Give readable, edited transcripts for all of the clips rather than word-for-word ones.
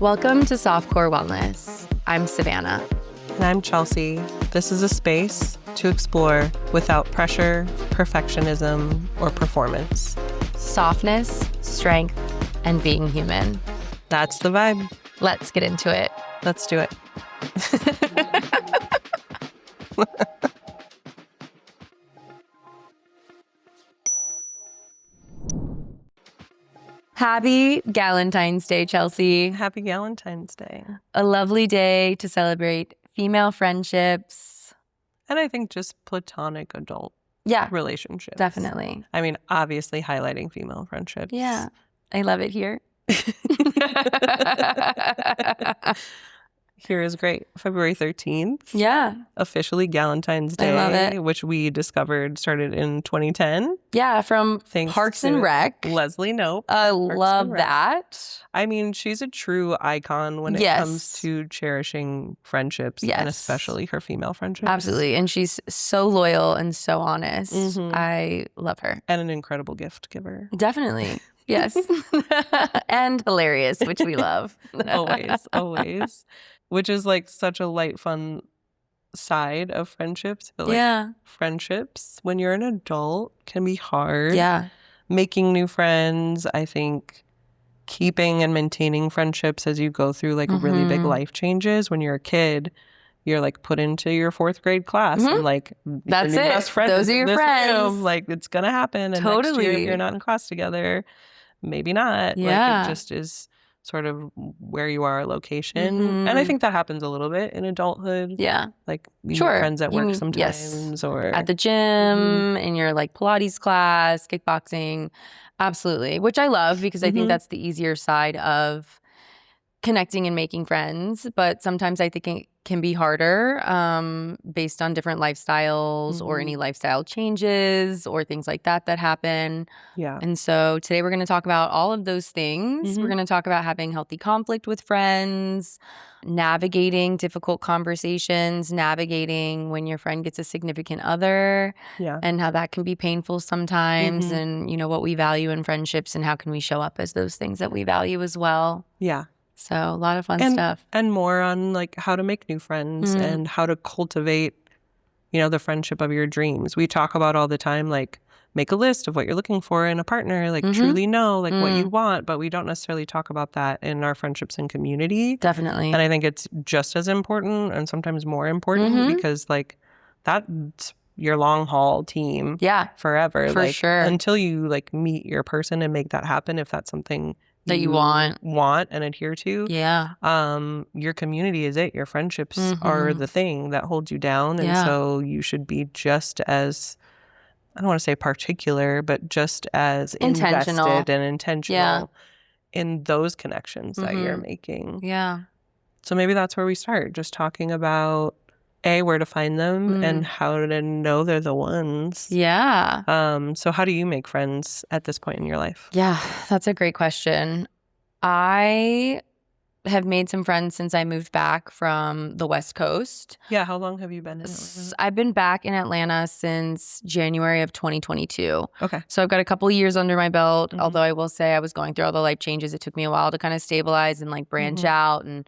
Welcome to Softcore Wellness. I'm Savannah. And I'm Chelsea. This is a space to explore without pressure, perfectionism, or performance. Softness, strength, and being human. That's the vibe. Let's get into it. Let's do it. Happy Galentine's Day, Chelsea. Happy Galentine's Day. A lovely day to celebrate female friendships. And I think just platonic adult relationships. Definitely. I mean, obviously highlighting female friendships. Yeah, I love it here. Here is great. February 13th. Yeah. Officially Galentine's Day. I love it. Which we discovered started in 2010. Yeah, from Thanks Parks to and Rec. Leslie Knope. I love that. I mean, she's a true icon when it comes to cherishing friendships, and especially her female friendships. Absolutely. And she's so loyal and so honest. Mm-hmm. I love her. And an incredible gift giver. Definitely. Yes. And hilarious, which we love. Always. Which is like such a light, fun side of friendships. But like friendships, when you're an adult, can be hard. Yeah. Making new friends, I think keeping and maintaining friendships as you go through like really big life changes. When you're a kid, you're like put into your 4th grade class and like that's it. Best friend Those are your friends. Room. Like it's gonna happen. And next year, if you're not in class together, maybe not. Yeah. Like it just is sort of where you are, location. And I think that happens a little bit in adulthood. Yeah. Like you meet friends at work sometimes or at the gym, in your like Pilates class, kickboxing. Absolutely. Which I love because I think that's the easier side of connecting and making friends. But sometimes I think it can be harder based on different lifestyles or any lifestyle changes or things like that happen. Yeah. And so today we're going to talk about all of those things. We're going to talk about having healthy conflict with friends, navigating difficult conversations, navigating when your friend gets a significant other, and how that can be painful sometimes, and, you know, what we value in friendships and how can we show up as those things that we value as well. Yeah. So a lot of fun stuff. And more on like how to make new friends and how to cultivate, you know, the friendship of your dreams. We talk about all the time, like make a list of what you're looking for in a partner, like truly know like what you want, but we don't necessarily talk about that in our friendships and community. Definitely. And I think it's just as important and sometimes more important because like that's your long haul team forever. For like, sure. Until you like meet your person and make that happen, if that's something that you want and adhere to. Yeah. Your community is it. Your friendships are the thing that holds you down. And so you should be just as, I don't want to say particular, but just as invested and intentional in those connections that you're making. Yeah. So maybe that's where we start. Just talking about where to find them and how to know they're the ones. Yeah. So how do you make friends at this point in your life? Yeah, that's a great question. I have made some friends since I moved back from the West Coast. Yeah, how long have you been in Atlanta? I've been back in Atlanta since January of 2022. Okay. So I've got a couple of years under my belt, although I will say I was going through all the life changes. It took me a while to kind of stabilize and like branch out and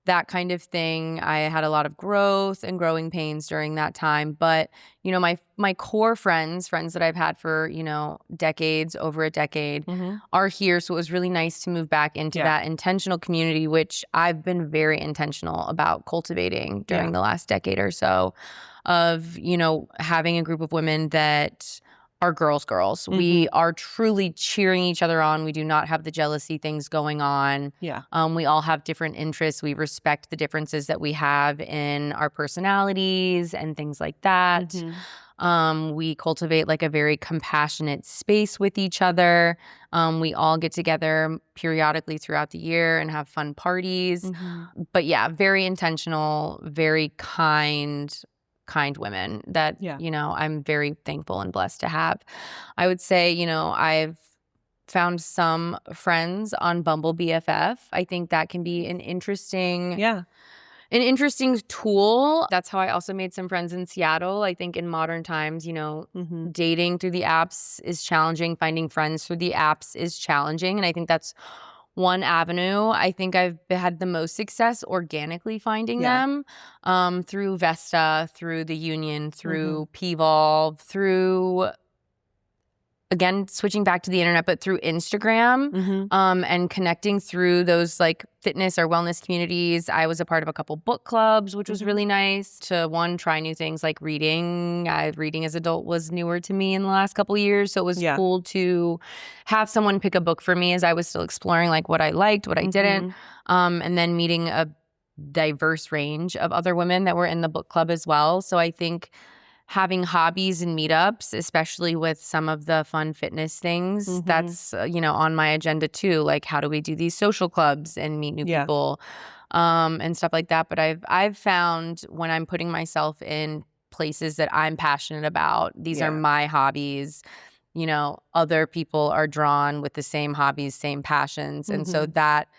that kind of thing. I had a lot of growth and growing pains during that time. But, you know, my core friends that I've had for, you know, decades, over a decade, are here. So it was really nice to move back into that intentional community, which I've been very intentional about cultivating during the last decade or so, of, you know, having a group of women that are girls. We are truly cheering each other on. We do not have the jealousy things going on. Yeah. We all have different interests. We respect the differences that we have in our personalities and things like that. We cultivate like a very compassionate space with each other. We all get together periodically throughout the year and have fun parties. But yeah, very intentional, very kind women that, you know, I'm very thankful and blessed to have. I would say, you know, I've found some friends on Bumble BFF. I think that can be an interesting tool. That's how I also made some friends in Seattle. I think in modern times, you know, dating through the apps is challenging. Finding friends through the apps is challenging. And I think that's one avenue. I think I've had the most success organically finding them through Vesta, through the Union, through P-Volve, through, again, switching back to the internet, but through Instagram and connecting through those like fitness or wellness communities. I was a part of a couple book clubs, which was really nice to, one, try new things like reading. Reading as an adult was newer to me in the last couple of years. So it was cool to have someone pick a book for me as I was still exploring like what I liked, what I didn't. And then meeting a diverse range of other women that were in the book club as well. So I think having hobbies and meetups, especially with some of the fun fitness things, that's, on my agenda too. Like, how do we do these social clubs and meet new people and stuff like that? But I've found when I'm putting myself in places that I'm passionate about, these are my hobbies, other people are drawn with the same hobbies, same passions. And so that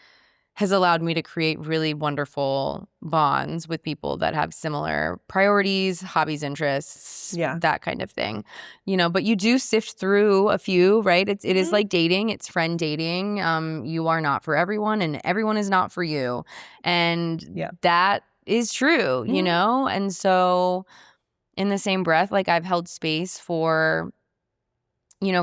has allowed me to create really wonderful bonds with people that have similar priorities, hobbies, interests, that kind of thing. But you do sift through a few, right? It is like dating. It's friend dating. You are not for everyone, and everyone is not for you. And that is true, And so in the same breath, like I've held space for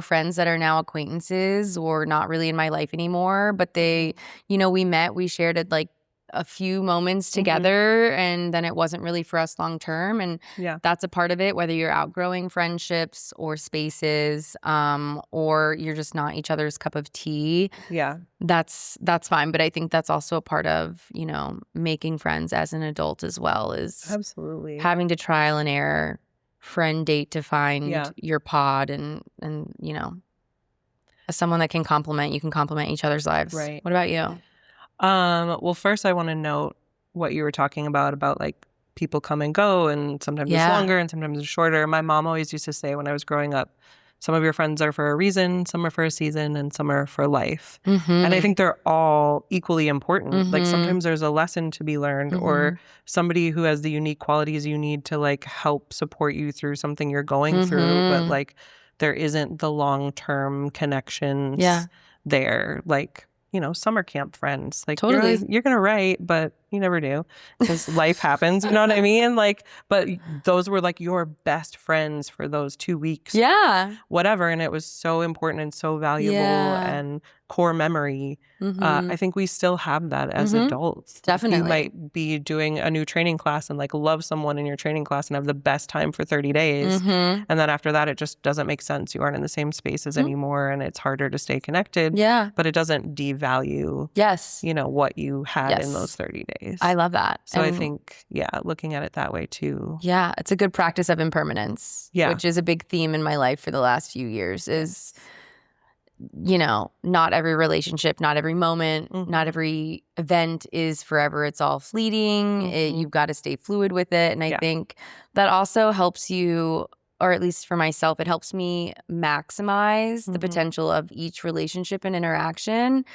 friends that are now acquaintances or not really in my life anymore, but they, we met, we shared like a few moments together and then it wasn't really for us long term. And that's a part of it, whether you're outgrowing friendships or spaces, or you're just not each other's cup of tea. That's fine. But I think that's also a part of, making friends as an adult as well, is absolutely having to trial and error friend date to find your pod and as someone that can complement, you can complement each other's lives. Right. What about you? Well, first I want to note what you were talking about like people come and go, and sometimes it's longer and sometimes it's shorter. My mom always used to say when I was growing up, some of your friends are for a reason, some are for a season, and some are for life. And I think they're all equally important. Like sometimes there's a lesson to be learned or somebody who has the unique qualities you need to like help support you through something you're going through. But like there isn't the long-term connections there. Like, summer camp friends. Like you're going to write, but you never do because life happens. You know what I mean? Like, but those were like your best friends for those 2 weeks. Whatever. And it was so important and so valuable and core memory. I think we still have that as adults. Definitely. You might be doing a new training class and like love someone in your training class and have the best time for 30 days. And then after that, it just doesn't make sense. You aren't in the same spaces anymore and it's harder to stay connected. But it doesn't devalue, what you had in those 30 days. I love that. So I think, looking at it that way too. Yeah, it's a good practice of impermanence, which is a big theme in my life for the last few years is, not every relationship, not every moment, not every event is forever. It's all fleeting. You've got to stay fluid with it. And I think that also helps you, or at least for myself, it helps me maximize the potential of each relationship and interaction.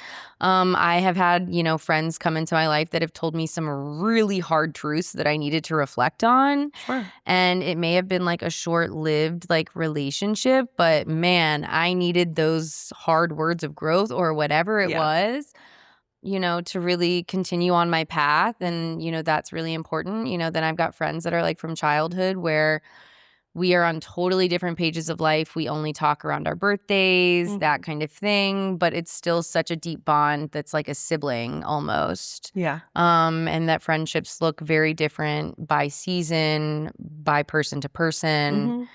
I have had, friends come into my life that have told me some really hard truths that I needed to reflect on. And it may have been like a short-lived like relationship, but man, I needed those hard words of growth or whatever it was, to really continue on my path. And, that's really important. Then I've got friends that are like from childhood where we are on totally different pages of life. We only talk around our birthdays, that kind of thing. But it's still such a deep bond that's like a sibling almost. And that friendships look very different by season, by person to person,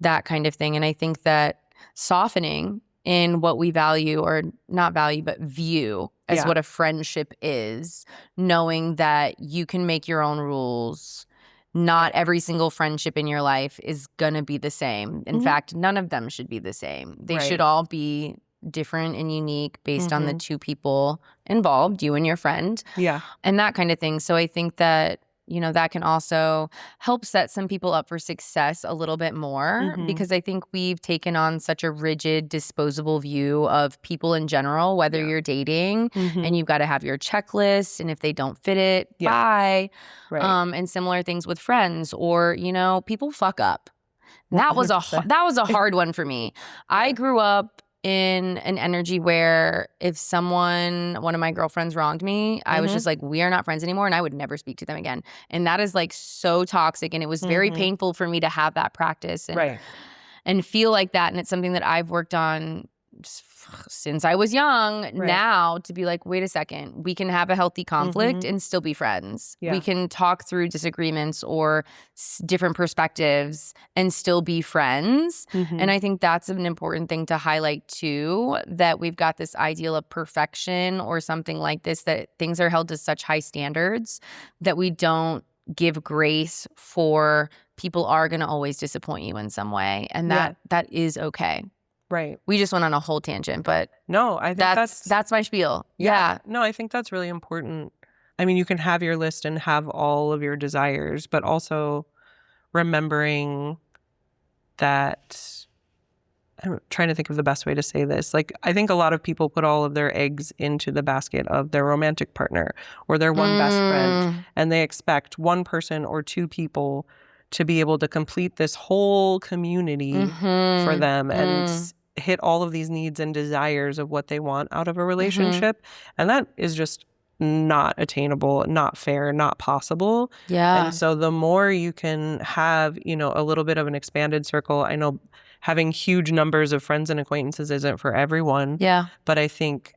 that kind of thing. And I think that softening in what we value, or not value, but view as what a friendship is, knowing that you can make your own rules. Not every single friendship in your life is going to be the same. In fact, none of them should be the same. They should all be different and unique based on the two people involved, you and your friend. And that kind of thing. So I think that, that can also help set some people up for success a little bit more, because I think we've taken on such a rigid, disposable view of people in general, whether you're dating and you've got to have your checklist, and if they don't fit it, bye. And similar things with friends, or, people fuck up. That was a hard one for me. I grew up in an energy where if one of my girlfriends wronged me, I was just like, we are not friends anymore, and I would never speak to them again. And that is like so toxic, and it was very painful for me to have that practice and feel like that. And it's something that I've worked on since I was young now, to be like, wait a second, we can have a healthy conflict and still be friends. We can talk through disagreements or different perspectives and still be friends. And I think that's an important thing to highlight too, that we've got this ideal of perfection or something like this, that things are held to such high standards that we don't give grace for people are going to always disappoint you in some way. And that is okay. Right. We just went on a whole tangent, but no, I think that's my spiel. Yeah. No, I think that's really important. I mean, you can have your list and have all of your desires, but also remembering that, I'm trying to think of the best way to say this. Like, I think a lot of people put all of their eggs into the basket of their romantic partner or their one best friend, and they expect one person or two people to be able to complete this whole community for them and hit all of these needs and desires of what they want out of a relationship. And that is just not attainable, not fair, not possible. Yeah. And so the more you can have, you know, a little bit of an expanded circle. I know having huge numbers of friends and acquaintances isn't for everyone. Yeah. But I think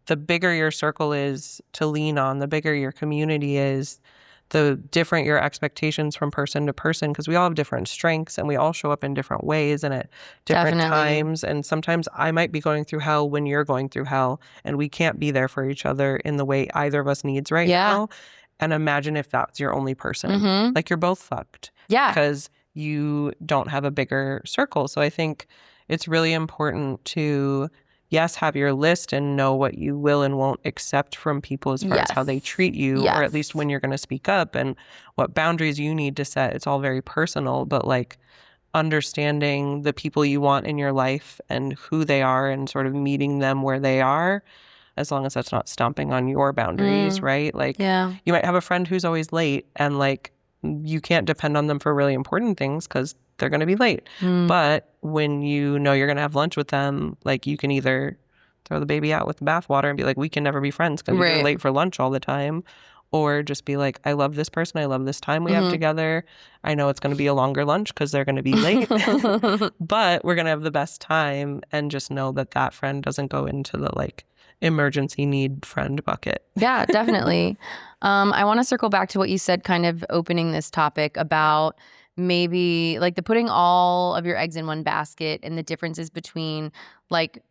the bigger your circle is to lean on, the bigger your community is, the different your expectations from person to person, because we all have different strengths and we all show up in different ways and at different times. And sometimes I might be going through hell when you're going through hell, and we can't be there for each other in the way either of us needs right now. And imagine if that's your only person. Like, you're both fucked. Yeah. Because you don't have a bigger circle. So I think it's really important to, yes, have your list and know what you will and won't accept from people as far as how they treat you, or at least when you're going to speak up and what boundaries you need to set. It's all very personal, but like understanding the people you want in your life and who they are and sort of meeting them where they are, as long as that's not stomping on your boundaries, right? Like, you might have a friend who's always late, and like, you can't depend on them for really important things because they're going to be late. But when you know you're going to have lunch with them, like, you can either throw the baby out with the bathwater and be like, we can never be friends because you're late for lunch all the time. Or just be like, I love this person. I love this time we have together. I know it's going to be a longer lunch because they're going to be late, but we're going to have the best time. And just know that that friend doesn't go into the like emergency need friend bucket. Yeah, definitely. I want to circle back to what you said, kind of opening this topic about maybe like the putting all of your eggs in one basket and the differences between like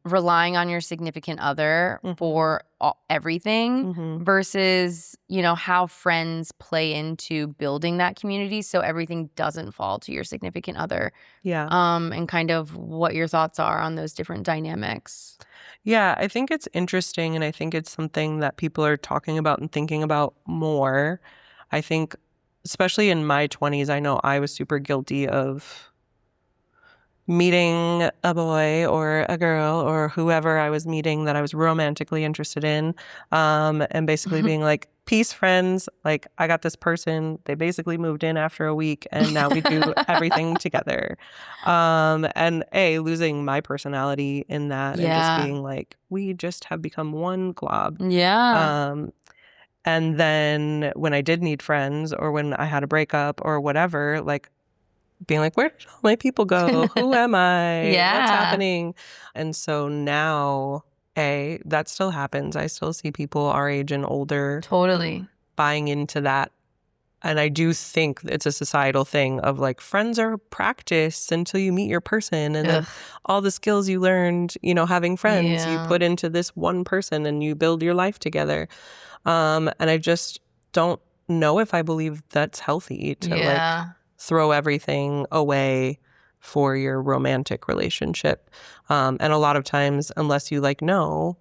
relying on your significant other for everything versus, you know, how friends play into building that community so everything doesn't fall to your significant other. Yeah. And kind of what your thoughts are on those different dynamics. Yeah, I think it's interesting, and I think it's something that people are talking about and thinking about more. I think, especially in my 20s, I know I was super guilty of meeting a boy or a girl or whoever I was meeting that I was romantically interested in, and basically being like, peace, friends. Like, I got this person. They basically moved in after a week, and now we do everything together. And losing my personality in that, and just being like, we just have become one glob. Yeah. And then when I did need friends, or when I had a breakup or whatever, like, being like, where did all my people go? Who am I? What's happening? And so now, that still happens. I still see people our age and older totally buying into that. And I do think it's a societal thing of like, friends are practice until you meet your person. And then all the skills you learned, you know, having friends, you put into this one person and you build your life together. And I just don't know if I believe that's healthy to like throw everything away for your romantic relationship. And a lot of times, unless you like know,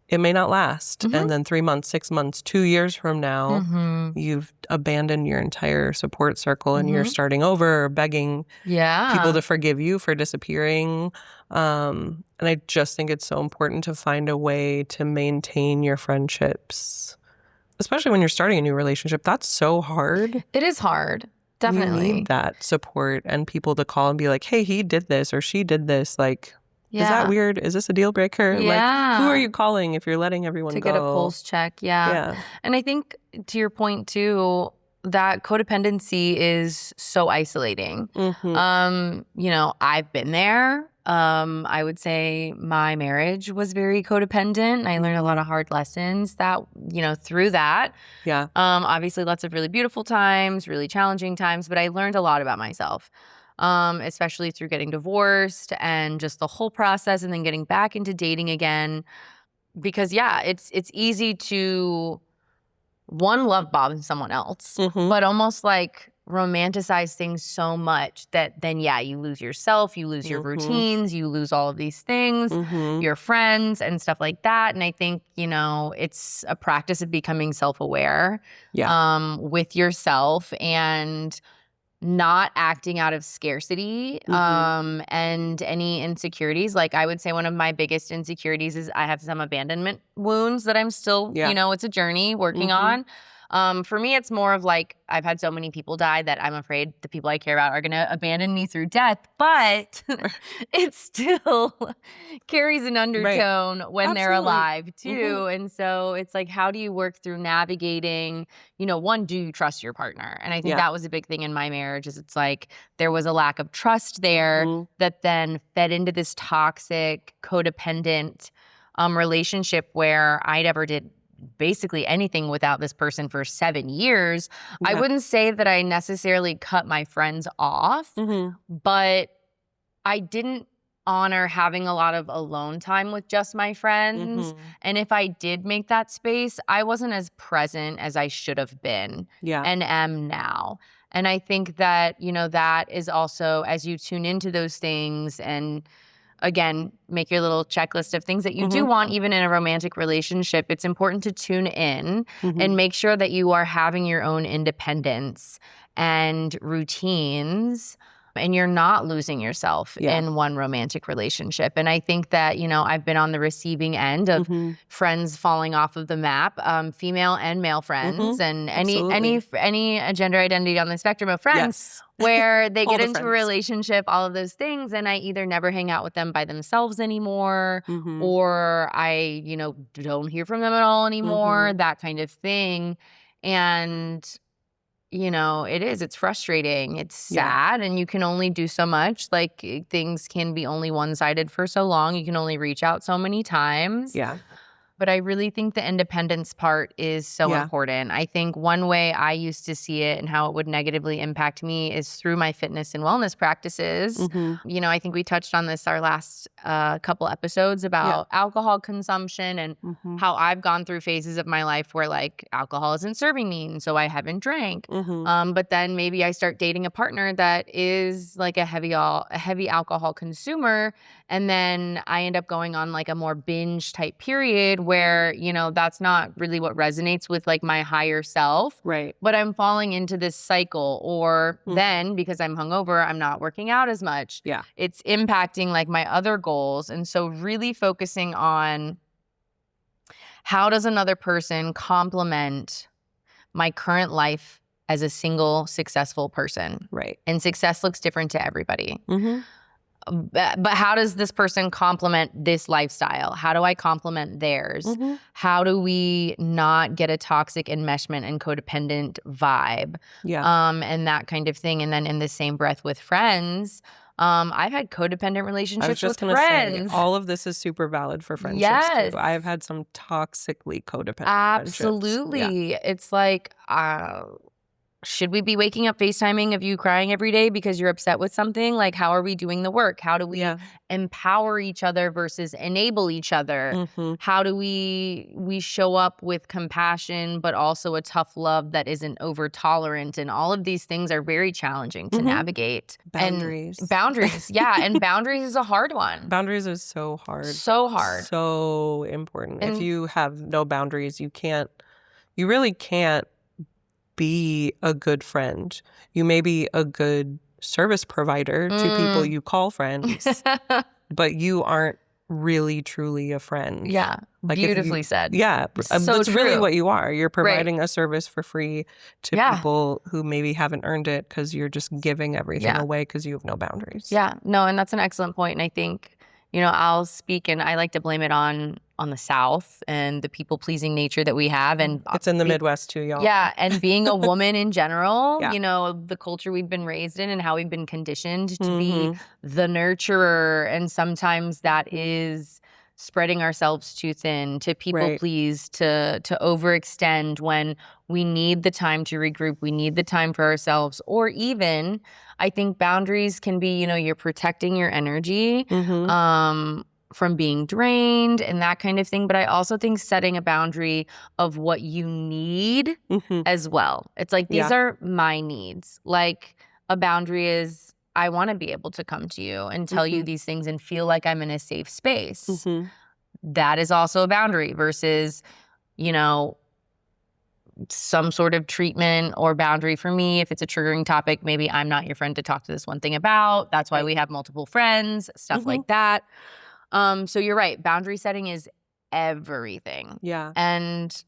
it may not last. And then 3 months, 6 months, 2 years from now, you've abandoned your entire support circle and you're starting over, or begging people to forgive you for disappearing. And I just think it's so important to find a way to maintain your friendships, especially when you're starting a new relationship. That's so hard. It is hard. Definitely. You need that support and people to call and be like, hey, he did this or she did this. Like, Is that weird? Is this a deal breaker? Yeah. Like, who are you calling if you're letting everyone to go? get a pulse check. Yeah. And I think to your point too, that codependency is so isolating. You know, I've been there. I would say my marriage was very codependent. I learned a lot of hard lessons that, you know, through that. Yeah. Obviously lots of really beautiful times, really challenging times, but I learned a lot about myself. Especially through getting divorced and just the whole process and then getting back into dating again. Because it's easy to love bomb someone else, but almost like romanticize things so much that then you lose yourself, you lose your routines, you lose all of these things, your friends and stuff like that. And I think, you know, it's a practice of becoming self-aware with yourself and not acting out of scarcity and any insecurities. Like I would say one of my biggest insecurities is I have some abandonment wounds that I'm still, you know, it's a journey working on. For me, it's more of like I've had so many people die that I'm afraid the people I care about are going to abandon me through death. But it still carries an undertone when they're alive too. And so it's like, how do you work through navigating, you know, one, do you trust your partner? And I think that was a big thing in my marriage is it's like there was a lack of trust there that then fed into this toxic, codependent relationship where I never did basically anything without this person for 7 years. I wouldn't say that I necessarily cut my friends off, but I didn't honor having a lot of alone time with just my friends. And if I did make that space, I wasn't as present as I should have been and am now. And I think that, you know, that is also as you tune into those things and again, make your little checklist of things that you do want, even in a romantic relationship. It's important to tune in and make sure that you are having your own independence and routines and you're not losing yourself in one romantic relationship. And I think that, you know, I've been on the receiving end of friends falling off of the map, female and male friends, and any gender identity on the spectrum of friends where they get into a relationship, all of those things, and I either never hang out with them by themselves anymore, or I, you know, don't hear from them at all anymore, that kind of thing. And you know, it's frustrating. It's sad and you can only do so much. Like things can be only one-sided for so long. You can only reach out so many times. Yeah. But I really think the independence part is so important. I think one way I used to see it and how it would negatively impact me is through my fitness and wellness practices. You know, I think we touched on this our last couple episodes about alcohol consumption and how I've gone through phases of my life where like alcohol isn't serving me and so I haven't drank. But then maybe I start dating a partner that is like a heavy alcohol consumer, and then I end up going on like a more binge type period where, you know, that's not really what resonates with like my higher self. Right. But I'm falling into this cycle, or then because I'm hungover, I'm not working out as much. Yeah. It's impacting like my other goals. And so really focusing on how does another person complement my current life as a single successful person. Right. And success looks different to everybody. But how does this person complement this lifestyle? How do I complement theirs? How do we not get a toxic enmeshment and codependent vibe? And that kind of thing. And then in the same breath with friends, I've had codependent relationships with friends. Say, all of this is super valid for friendships too. I've had some toxically codependent friendships. It's like, should we be waking up FaceTiming of you crying every day because you're upset with something? Like, how are we doing the work? How do we empower each other versus enable each other? How do we show up with compassion, but also a tough love that isn't over tolerant? And all of these things are very challenging to navigate. Boundaries. And boundaries. And boundaries is a hard one. Boundaries is so hard. So hard. So important. And if you have no boundaries, you really can't be a good friend. You may be a good service provider to people you call friends, but you aren't really truly a friend. Yeah. Like beautifully said. Yeah. So that's true. really what you are. You're providing a service for free to people who maybe haven't earned it because you're just giving everything away because you have no boundaries. Yeah. No, and that's an excellent point. And I think I'll speak, and I like to blame it on the South and the people-pleasing nature that we have. And it's in the Midwest too, y'all. Yeah, and being a woman in general, Yeah. The culture we've been raised in and how we've been conditioned to be the nurturer. And sometimes that is spreading ourselves too thin, to people please, to overextend when we need the time to regroup, we need the time for ourselves. Or even, I think boundaries can be, you're protecting your energy from being drained and that kind of thing. But I also think setting a boundary of what you need as well. It's like, these are my needs. Like, a boundary is, I want to be able to come to you and tell you these things and feel like I'm in a safe space. That is also a boundary versus, some sort of treatment or boundary for me. If it's a triggering topic, maybe I'm not your friend to talk to this one thing about. That's why we have multiple friends, stuff like that. So you're right. Boundary setting is everything. Yeah. And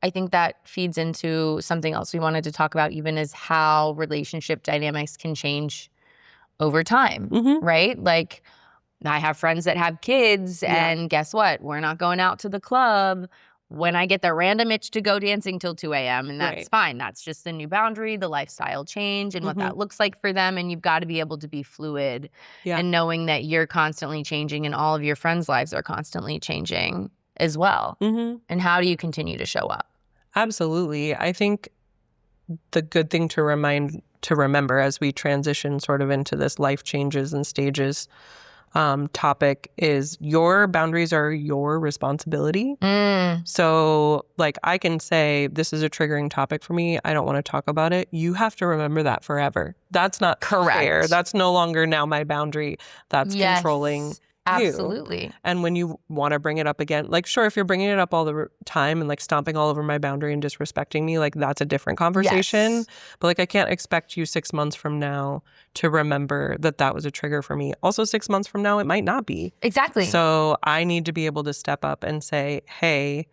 I think that feeds into something else we wanted to talk about, even is how relationship dynamics can change over time, right? Like, I have friends that have kids, and guess what? We're not going out to the club when I get the random itch to go dancing till 2 a.m. And that's fine. That's just the new boundary, the lifestyle change, and what that looks like for them. And you've got to be able to be fluid and knowing that you're constantly changing and all of your friends' lives are constantly changing as well. And how do you continue to show up? Absolutely. I think the good thing to remember as we transition sort of into this life changes and stages topic is your boundaries are your responsibility. So, like, I can say, this is a triggering topic for me, I don't want to talk about it. You have to remember that forever. That's not fair. That's no longer now my boundary. That's controlling absolutely you. And when you want to bring it up again, like, sure, if you're bringing it up all the time and like stomping all over my boundary and disrespecting me, like, that's a different conversation. But like, I can't expect you 6 months from now to remember that that was a trigger for me. Also, 6 months from now, it might not be. Exactly. So I need to be able to step up and say, hey,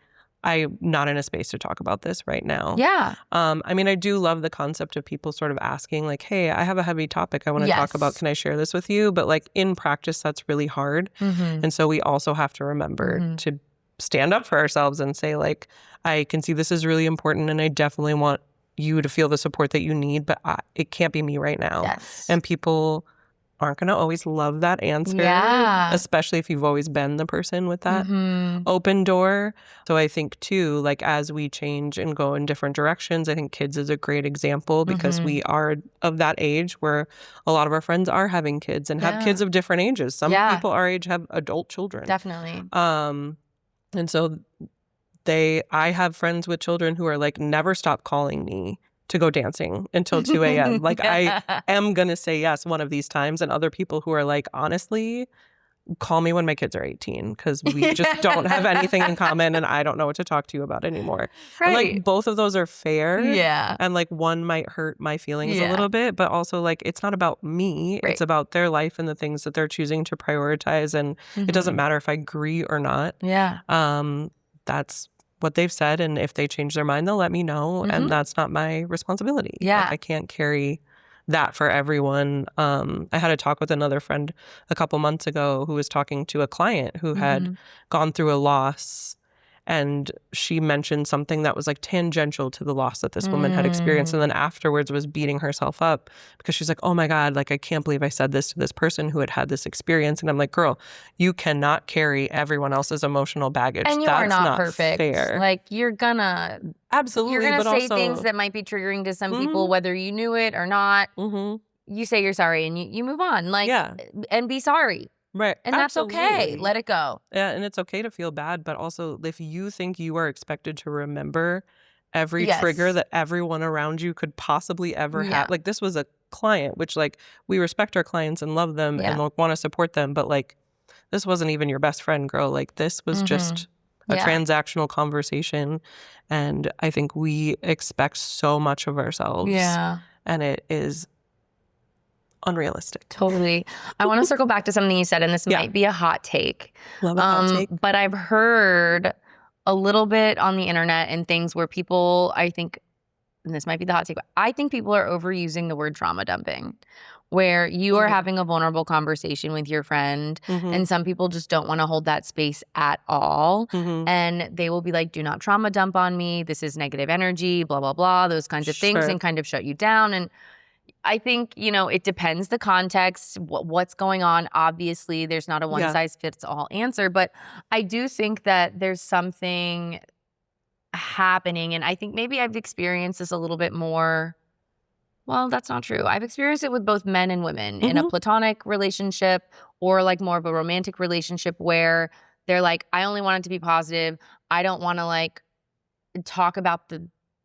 I'm not in a space to talk about this right now. Yeah. I mean, I do love the concept of people sort of asking, like, hey, I have a heavy topic I want to talk about. Can I share this with you? But like, in practice, that's really hard. And so we also have to remember to stand up for ourselves and say, like, I can see this is really important and I definitely want you to feel the support that you need, but it can't be me right now. And people aren't going to always love that answer, especially if you've always been the person with that open door. So I think too, like, as we change and go in different directions, I think kids is a great example because we are of that age where a lot of our friends are having kids and have kids of different ages. Some people our age have adult children. Definitely. And so I have friends with children who are like, never stop calling me to go dancing until 2 a.m. Like, I am going to say yes one of these times. And other people who are like, honestly, call me when my kids are 18 because we just don't have anything in common and I don't know what to talk to you about anymore. And like, both of those are fair. And like, one might hurt my feelings a little bit, but also like, it's not about me. It's about their life and the things that they're choosing to prioritize. And it doesn't matter if I agree or not. That's what they've said, and if they change their mind, they'll let me know, and that's not my responsibility. Like, I can't carry that for everyone. I had a talk with another friend a couple months ago who was talking to a client who had gone through a loss, and she mentioned something that was like tangential to the loss that this woman had experienced, and then afterwards was beating herself up because she's like, oh my God, like, I can't believe I said this to this person who had had this experience. And I'm like, girl, you cannot carry everyone else's emotional baggage. And you are not perfect. Fair. Like, you're gonna say things that might be triggering to some people, whether you knew it or not. You say you're sorry and you move on. Like, and be sorry. Right. And that's okay. Let it go. Yeah, and it's okay to feel bad, but also if you think you are expected to remember every trigger that everyone around you could possibly ever have. Like, this was a client, which, like, we respect our clients and love them and want to support them, but like, this wasn't even your best friend, girl. Like, this was just a transactional conversation, and I think we expect so much of ourselves. And it is unrealistic. Totally. I want to circle back to something you said, and this might be a hot take. Love a hot take. But I've heard a little bit on the internet and things where people, I think, and this might be the hot take, but I think people are overusing the word trauma dumping, where you are having a vulnerable conversation with your friend, and some people just don't want to hold that space at all. And they will be like, do not trauma dump on me. This is negative energy, blah, blah, blah, those kinds of things, and kind of shut you down. And I think, it depends the context, what's going on. Obviously, there's not a one-size-fits-all answer, but I do think that there's something happening, and I think maybe I've experienced this a little bit more. Well, that's not true. I've experienced it with both men and women in a platonic relationship or like more of a romantic relationship where they're like, I only want it to be positive. I don't want to like talk about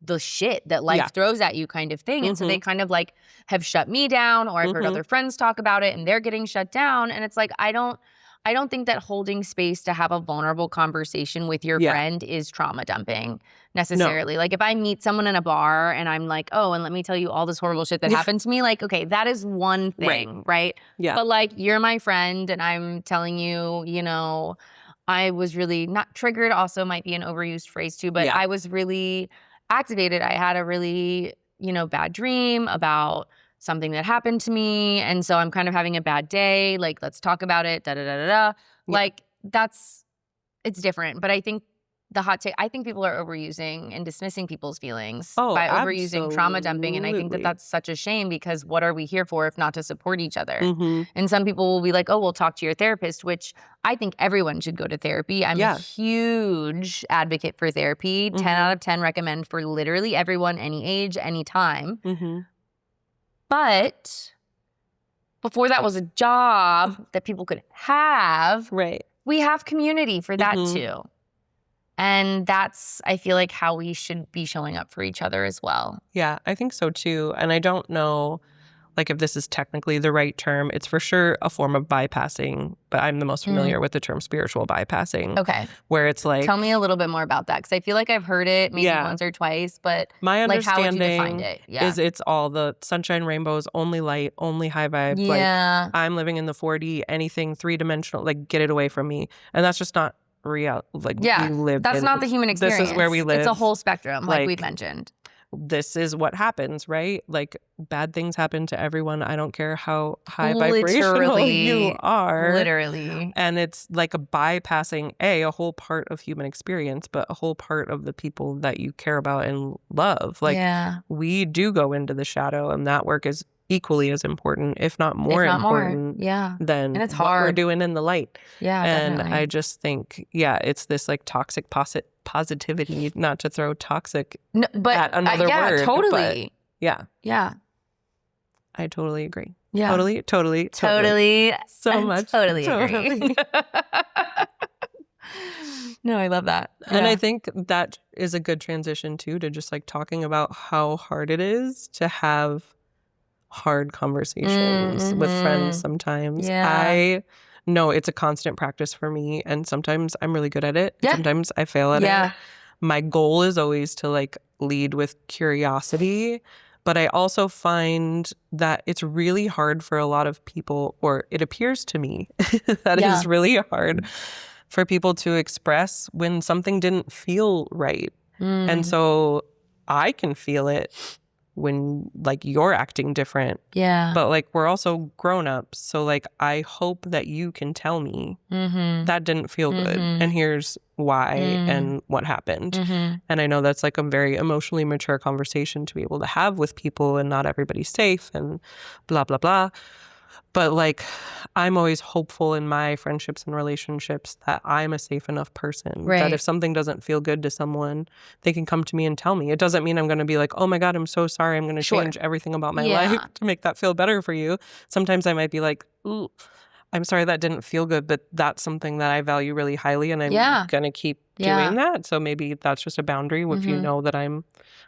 the shit that life throws at you kind of thing. And so they kind of like have shut me down, or I've heard other friends talk about it and they're getting shut down. And it's like, I don't think that holding space to have a vulnerable conversation with your friend is trauma dumping necessarily. No. Like if I meet someone in a bar and I'm like, oh, and let me tell you all this horrible shit that happened to me. Like, okay, that is one thing, right? Yeah. But like you're my friend and I'm telling you, I was really not triggered, also might be an overused phrase too, but I was really activated. I had a really, bad dream about something that happened to me. And so I'm kind of having a bad day. Like, let's talk about it. Da, da, da, da, da. Like it's different. But I think the hot take, I think people are overusing and dismissing people's feelings by overusing trauma dumping. And I think that that's such a shame, because what are we here for if not to support each other? And some people will be like, oh, we'll talk to your therapist, which I think everyone should go to therapy. I'm a huge advocate for therapy. 10 out of 10 recommend for literally everyone, any age, any time. But before that was a job that people could have, we have community for that too. And that's, I feel like, how we should be showing up for each other as well. Yeah, I think so too. And I don't know, like, if this is technically the right term. It's for sure a form of bypassing, but I'm the most familiar with the term spiritual bypassing. Okay. Where it's like... Tell me a little bit more about that, because I feel like I've heard it maybe once or twice, but my understanding how would you define it? Is it's all the sunshine, rainbows, only light, only high vibes. Like, I'm living in the 4D, anything three-dimensional, like, get it away from me. And that's just not real. Like, we live that's not the human experience. This is where we live. It's a whole spectrum, like we've mentioned. This is what happens, right? Like, bad things happen to everyone. I don't care how high vibrational you are. Literally. And it's like a bypassing a whole part of human experience, but a whole part of the people that you care about and love. Like, we do go into the shadow, and that work is equally as important, if not more important, than and it's what we're doing in the light. Yeah, and definitely. I just think, it's this like toxic positivity, not to throw toxic at another word. Totally. But yeah. I totally agree. Yeah. Totally. So much. Totally agree. No, I love that. And I think that is a good transition too, to just like talking about how hard it is to have hard conversations with friends sometimes. I know it's a constant practice for me, and sometimes I'm really good at it. Sometimes I fail at it. My goal is always to like lead with curiosity, but I also find that it's really hard for a lot of people, or it appears to me that it's really hard for people to express when something didn't feel right. And so I can feel it when like you're acting different. But like we're also grown-ups. So like I hope that you can tell me that didn't feel good, and here's why and what happened. And I know that's like a very emotionally mature conversation to be able to have with people, and not everybody's safe and blah, blah, blah. But like, I'm always hopeful in my friendships and relationships that I'm a safe enough person that if something doesn't feel good to someone, they can come to me and tell me. It doesn't mean I'm going to be like, oh my God, I'm so sorry, I'm going to change everything about my life to make that feel better for you. Sometimes I might be like, ooh, I'm sorry that didn't feel good, but that's something that I value really highly, and I'm going to keep doing that. So maybe that's just a boundary if you know that I'm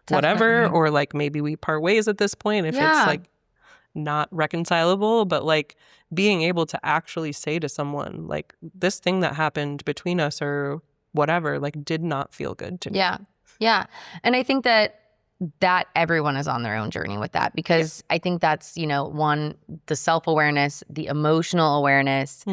whatever, or like maybe we part ways at this point if it's like not reconcilable. But like being able to actually say to someone like, this thing that happened between us or whatever, like did not feel good to me. Yeah. And I think that that everyone is on their own journey with that, because I think that's, one, the self-awareness, the emotional awareness,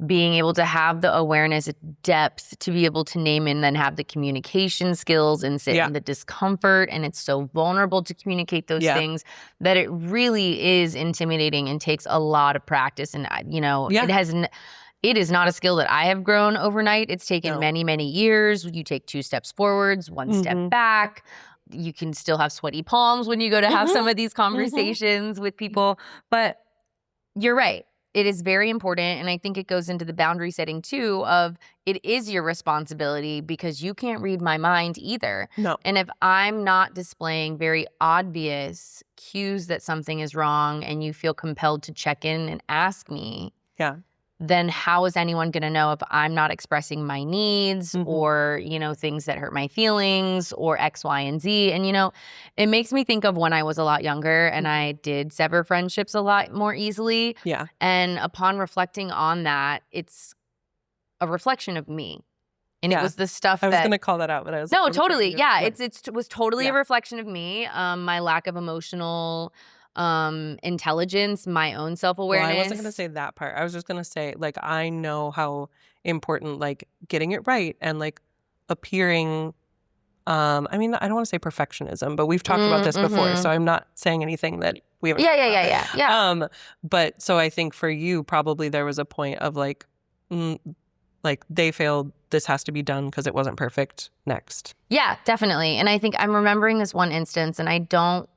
being able to have the awareness depth to be able to name and then have the communication skills and sit in the discomfort. And it's so vulnerable to communicate those things that it really is intimidating and takes a lot of practice. And, it is not a skill that I have grown overnight. It's taken many, many years. You take 2 steps forwards, 1 step back. You can still have sweaty palms when you go to have some of these conversations with people. But you're right. It is very important. And I think it goes into the boundary setting too of it is your responsibility, because you can't read my mind either. No. And if I'm not displaying very obvious cues that something is wrong and you feel compelled to check in and ask me, then how is anyone going to know if I'm not expressing my needs or, things that hurt my feelings or X, Y, and Z? And, it makes me think of when I was a lot younger and I did sever friendships a lot more easily. Yeah. And upon reflecting on that, it's a reflection of me. And it was the stuff I was going to call that out, but I was no, totally. Yeah. It was totally a reflection of me. My lack of emotional intelligence, my own self-awareness. Well, I wasn't going to say that part. I was just going to say, I know how important, getting it right and, appearing, I don't want to say perfectionism, but we've talked about this before, so I'm not saying anything that we haven't talked about. Yeah. But so I think for you, probably there was a point of, they failed, this has to be done because it wasn't perfect, next. Yeah, definitely. And I think I'm remembering this one instance, and I don't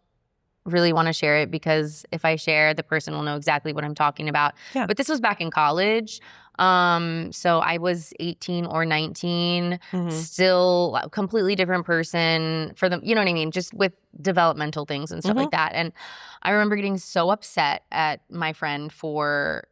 really want to share it because if I share, the person will know exactly what I'm talking about. Yeah. But this was back in college. So I was 18 or 19, still a completely different person for them, you know what I mean? Just with developmental things and stuff like that. And I remember getting so upset at my friend for,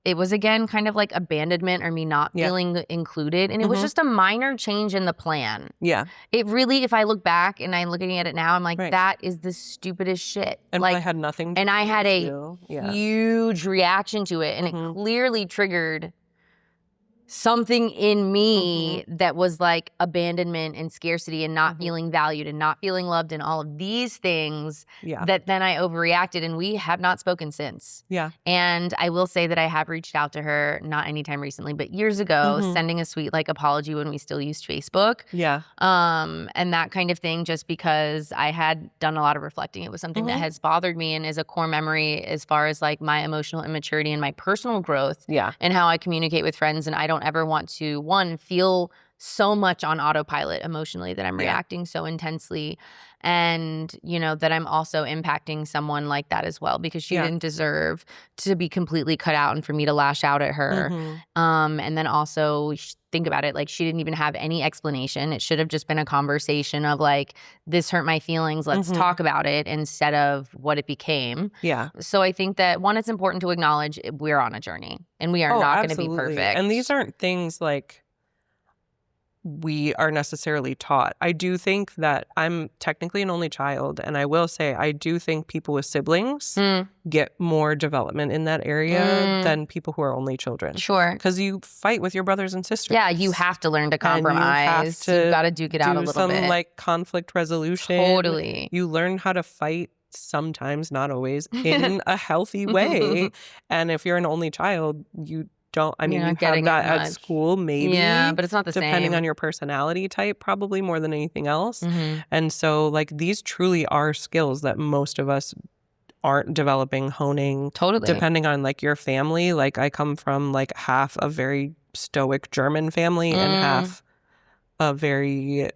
it was again kind of like abandonment or me not feeling included. And it was just a minor change in the plan. Yeah. It really, if I look back and I'm looking at it now, I'm like, that is the stupidest shit. And I had nothing to and I had a do. huge reaction to it. And it clearly triggered something in me that was like abandonment and scarcity and not feeling valued and not feeling loved and all of these things that then I overreacted, and we have not spoken since. Yeah. And I will say that I have reached out to her, not anytime recently, but years ago, sending a sweet apology when we still used Facebook. Yeah. And that kind of thing, just because I had done a lot of reflecting. It was something that has bothered me and is a core memory as far as my emotional immaturity and my personal growth. Yeah. And how I communicate with friends. And I don't ever want to, one, feel so much on autopilot emotionally that I'm reacting so intensely, and that I'm also impacting someone like that as well, because she didn't deserve to be completely cut out and for me to lash out at her. And then also think about it, she didn't even have any explanation. It should have just been a conversation of this hurt my feelings, let's talk about it, instead of what it became. Yeah. So I think that, one, it's important to acknowledge we're on a journey and we are not going to be perfect. And these aren't things we are necessarily taught. I do think that I'm technically an only child, and I will say I do think people with siblings get more development in that area than people who are only children. Sure. Because you fight with your brothers and sisters. Yeah, you have to learn to compromise. You've got to duke it out a little bit. Some conflict resolution. Totally. You learn how to fight, sometimes, not always, in a healthy way. And if you're an only child, you don't, you have that at school, maybe. Yeah, but it's not the same. Depending on your personality type, probably more than anything else. And so, these truly are skills that most of us aren't developing, honing. Totally. Depending on, your family. I come from, half a very stoic German family and half a very,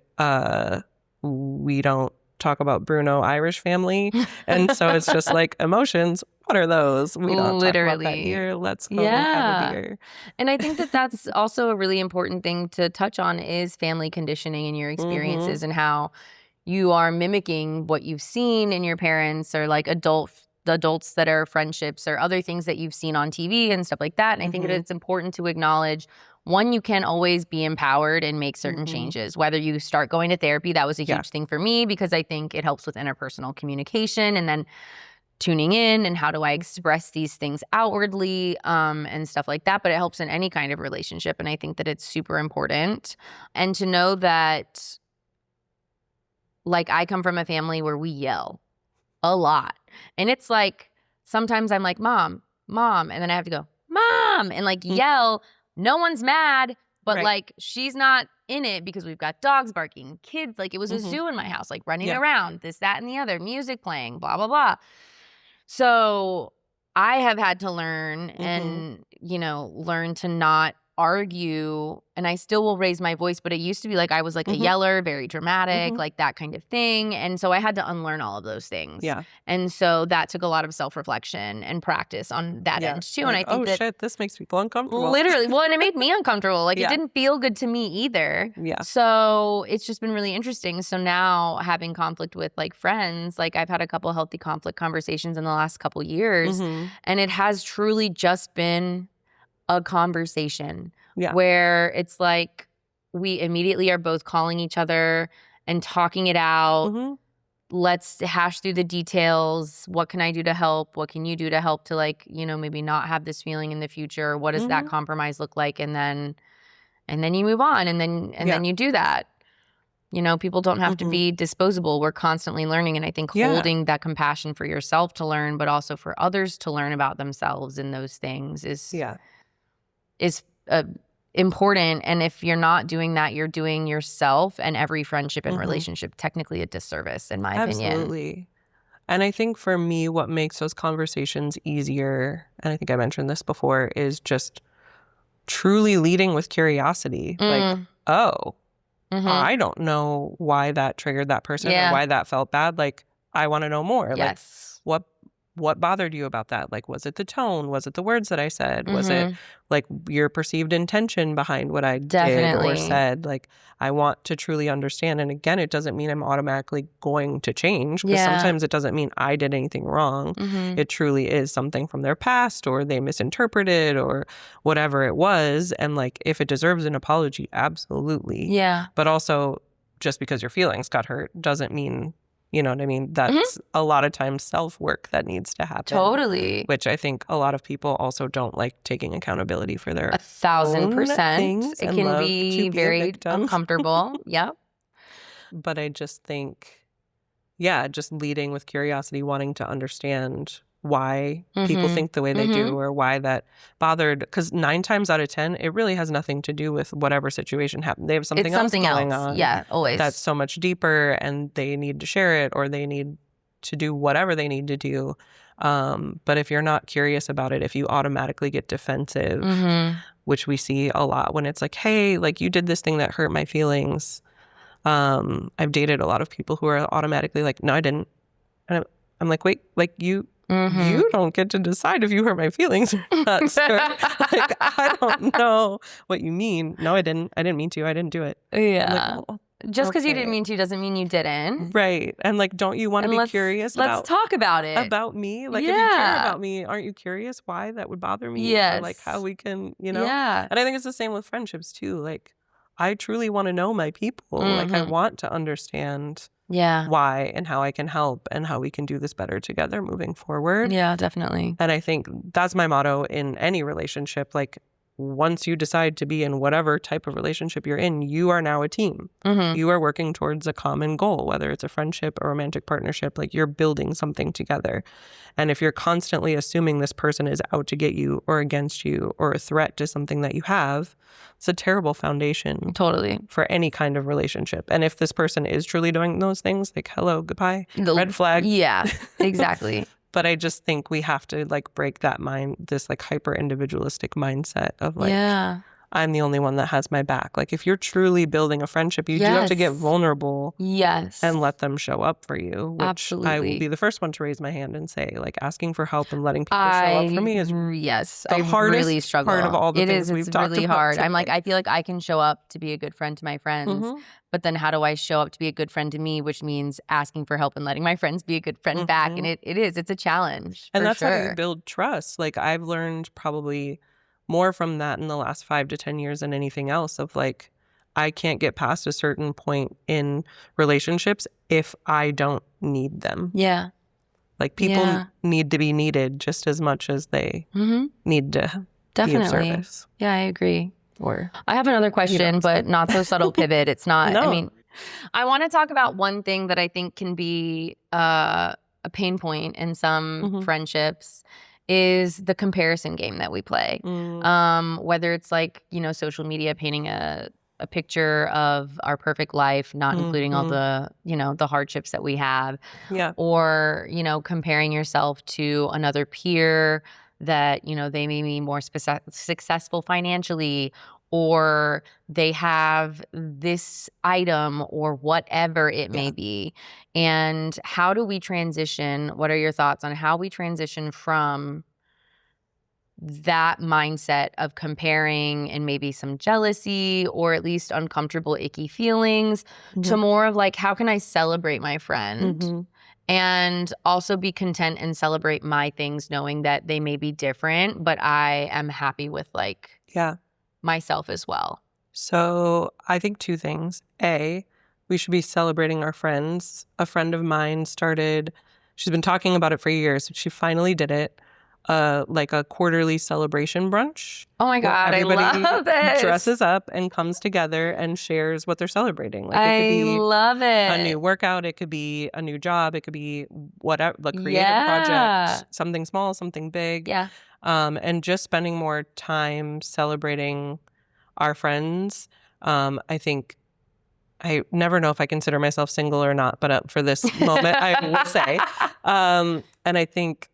we don't talk about Bruno Irish family. And so it's just emotions. What are those? We don't talk about that here. Let's go have a beer. And I think that that's also a really important thing to touch on, is family conditioning and your experiences and how you are mimicking what you've seen in your parents, or adults that are friendships or other things that you've seen on TV and stuff like that. And I think that it's important to acknowledge, one, you can always be empowered and make certain changes, whether you start going to therapy. That was a huge thing for me, because I think it helps with interpersonal communication, and then tuning in and how do I express these things outwardly and stuff like that. But it helps in any kind of relationship. And I think that it's super important. And to know that like I come from a family where we yell a lot. And it's like sometimes I'm like, Mom, and then I have to go, Mom, and like yell. No one's mad, but like she's not in it because we've got dogs barking, kids. Like it was a zoo in my house, like running around, this, that, and the other, music playing, blah, blah, blah. So I have had to learn and, learn to not argue, and I still will raise my voice, but it used to be like I was like a yeller, very dramatic, like that kind of thing. And so I had to unlearn all of those things. Yeah. And so that took a lot of self-reflection and practice on that end too. Like, and I think shit, this makes people uncomfortable. Literally. Well, and it made me uncomfortable. Like it didn't feel good to me either. Yeah. So it's just been really interesting. So now having conflict with like friends, like I've had a couple healthy conflict conversations in the last couple years, and it has truly just been a conversation where it's like we immediately are both calling each other and talking it out. Let's hash through the details. What can I do to help? What can you do to help to like, maybe not have this feeling in the future? What does that compromise look like? And then you move on and then you do that. People don't have to be disposable. We're constantly learning. And I think holding that compassion for yourself to learn, but also for others to learn about themselves in those things is important. And if you're not doing that, you're doing yourself and every friendship and relationship technically a disservice, in my opinion. Absolutely. And I think for me, what makes those conversations easier, and I think I mentioned this before, is just truly leading with curiosity. Like, I don't know why that triggered that person or why that felt bad. Like, I want to know more. Yes. Like, what bothered you about that? Like, was it the tone? Was it the words that I said? Was it like your perceived intention behind what I did or said? Like, I want to truly understand. And again, it doesn't mean I'm automatically going to change, because sometimes it doesn't mean I did anything wrong. It truly is something from their past, or they misinterpreted, or whatever it was. And like, if it deserves an apology, absolutely. Yeah. But also, just because your feelings got hurt doesn't mean, you know what I mean? That's a lot of times self-work that needs to happen. Totally. Which I think a lot of people also don't like taking accountability for their 1,000%. It can be very uncomfortable. Yep. But I just think, just leading with curiosity, wanting to understand why people think the way they do, or why that bothered. Because 9 times out of 10, it really has nothing to do with whatever situation happened. They have something else going on. Yeah, always. That's so much deeper, and they need to share it, or they need to do whatever they need to do. But if you're not curious about it, if you automatically get defensive, which we see a lot when it's like, hey, like you did this thing that hurt my feelings. I've dated a lot of people who are automatically like, no, I didn't. And I'm like, wait, like you don't get to decide if you hurt my feelings or not, sir. Like, I don't know what you mean. No, I didn't. I didn't mean to. I didn't do it. Yeah. Like, just because you didn't mean to doesn't mean you didn't. Right. And like, don't you want to be curious let's talk about it. About me? Like, if you care about me, aren't you curious why that would bother me? Yes. Or like how we can, Yeah. And I think it's the same with friendships too. Like, I truly want to know my people. Like, I want to understand why and how I can help and how we can do this better together moving forward. Yeah, definitely. And I think that's my motto in any relationship. Like, once you decide to be in whatever type of relationship you're in, you are now a team. You are working towards a common goal, whether it's a friendship or romantic partnership. Like, you're building something together. And if you're constantly assuming this person is out to get you or against you or a threat to something that you have, it's a terrible foundation. Totally. For any kind of relationship. And if this person is truly doing those things, like, hello, goodbye, red flag. Yeah, exactly. But I just think we have to like break that this like hyper individualistic mindset of like, I'm the only one that has my back. Like, if you're truly building a friendship, you do have to get vulnerable. Yes. And let them show up for you. Which absolutely. I will be the first one to raise my hand and say, like, asking for help and letting people show up for me is the hardest really struggle. Part of all the things we've talked about. It's really hard. Today. I'm like, I feel like I can show up to be a good friend to my friends. But then how do I show up to be a good friend to me, which means asking for help and letting my friends be a good friend back. And it's a challenge. And that's how you build trust. Like, I've learned probably more from that in the last 5 to 10 years than anything else, of like, I can't get past a certain point in relationships if I don't need them. Yeah. Like, people need to be needed just as much as they need to be of service. Yeah, I agree. I have another question, but not so subtle pivot. It's not, No. I mean, I want to talk about one thing that I think can be a pain point in some friendships is the comparison game that we play. Whether it's like, social media painting a picture of our perfect life, not including all the, the hardships that we have. Yeah. Or, comparing yourself to another peer that, they may be more successful financially, or they have this item or whatever it may be. And how do we transition? What are your thoughts on how we transition from that mindset of comparing and maybe some jealousy or at least uncomfortable, icky feelings to more of like, how can I celebrate my friend and also be content and celebrate my things, knowing that they may be different, but I am happy with like myself as well. So I think two things. A, we should be celebrating our friends. A friend of mine she's been talking about it for years, but she finally did it. Like a quarterly celebration brunch. Oh my God, I love it. Dresses up and comes together and shares what they're celebrating. Like it could be love it. A new workout, it could be a new job, it could be whatever, the creative project, something small, something big. Yeah. And just spending more time celebrating our friends. I think I never know if I consider myself single or not, but for this moment, I will say. And I think,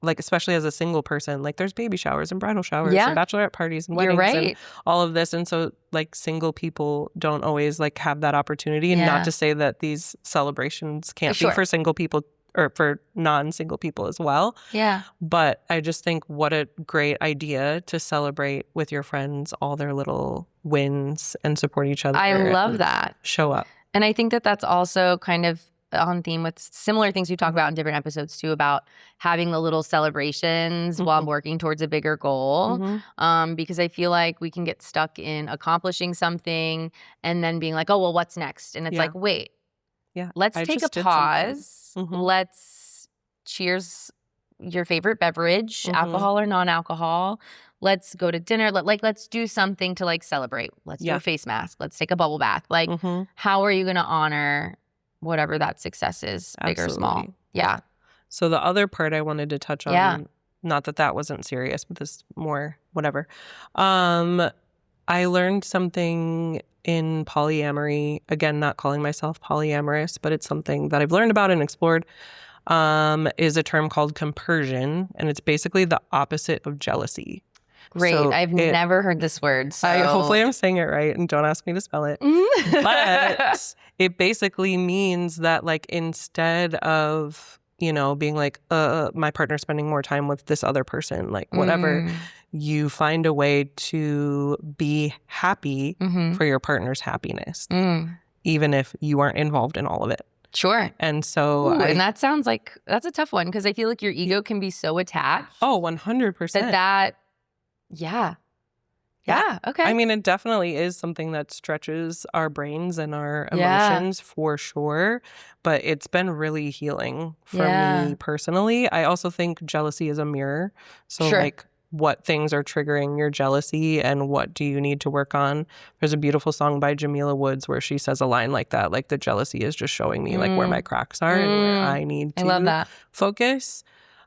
like, especially as a single person, like there's baby showers and bridal showers and bachelorette parties and weddings and all of this. And so like single people don't always like have that opportunity. And not to say that these celebrations can't be for single people or for non-single people as well. Yeah. But I just think what a great idea to celebrate with your friends, all their little wins and support each other. I love that. Show up. And I think that that's also kind of on theme with similar things we talk about in different episodes too, about having the little celebrations while working towards a bigger goal. Because I feel like we can get stuck in accomplishing something and then being like, oh, well, what's next? And it's like, wait, let's take a pause. Let's cheers your favorite beverage, alcohol or non-alcohol. Let's go to dinner. Let's do something to like celebrate. Let's do a face mask. Let's take a bubble bath. Like, how are you going to honor whatever that success is, big or small? Yeah. So the other part I wanted to touch on, not that that wasn't serious, but this more whatever. I learned something in polyamory, again, not calling myself polyamorous, but it's something that I've learned about and explored, is a term called compersion. And it's basically the opposite of jealousy. Great. So I've never heard this word. So. Hopefully I'm saying it right and don't ask me to spell it. But it basically means that like instead of, being like, my partner's spending more time with this other person, like whatever, you find a way to be happy for your partner's happiness, even if you aren't involved in all of it. Sure. And so and that sounds like that's a tough one because I feel like your ego can be so attached. Oh, 100%. Yeah. Okay. I mean, it definitely is something that stretches our brains and our emotions for sure. But it's been really healing for me personally. I also think jealousy is a mirror. So like what things are triggering your jealousy and what do you need to work on? There's a beautiful song by Jamila Woods where she says a line like that, like the jealousy is just showing me like where my cracks are and where I need to focus.